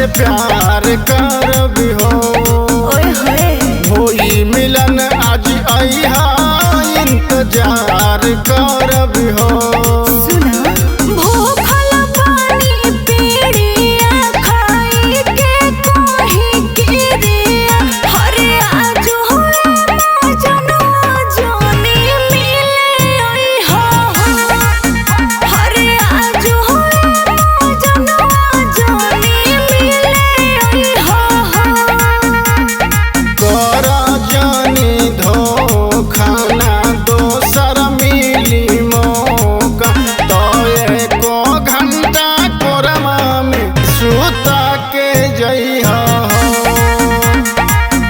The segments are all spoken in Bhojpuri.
से प्यार करबी हो। होई मिलन आज आइहा इंतजार करबी हो।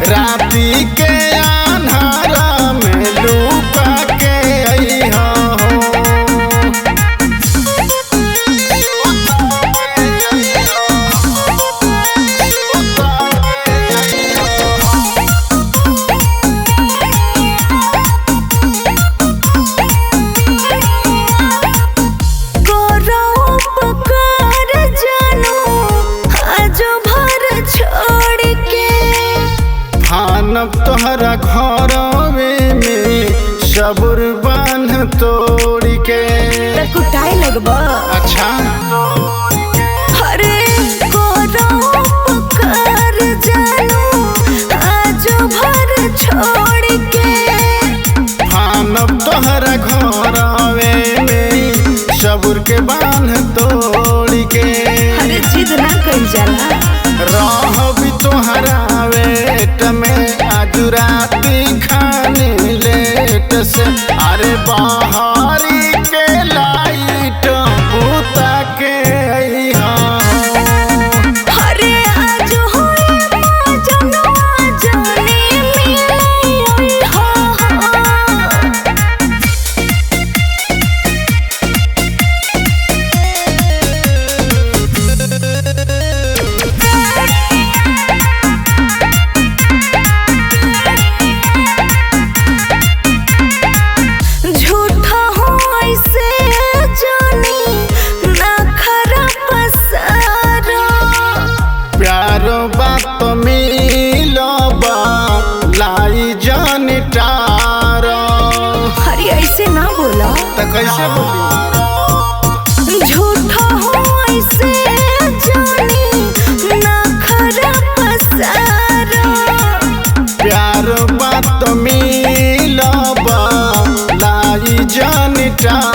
राती के अन्हारा में लुका के अइहा हो। तोहरा घरवे में सबुर बांध तोड़ के कुटाई लगबा। अच्छा अरे कर जानू आज भर छोड़ के फानब तोहरा घरवे में सबुर के बांध तोड़ के। अरे जिद ना कइल जाला। रहबी तोहरा वेट में आज राती खाने लेट से। अरे बाहरी के लाइट बुता के अइहा हो। अरे आज होई मजनुआ जाने मिले अइहा बात मिलबा लाई जान टारा। अरे ऐसे ना बोला तो कैसे बोली? झूठा हो ऐसे जानी ना खरा पसारा। प्यार बात मिलबा लाई जान टारा।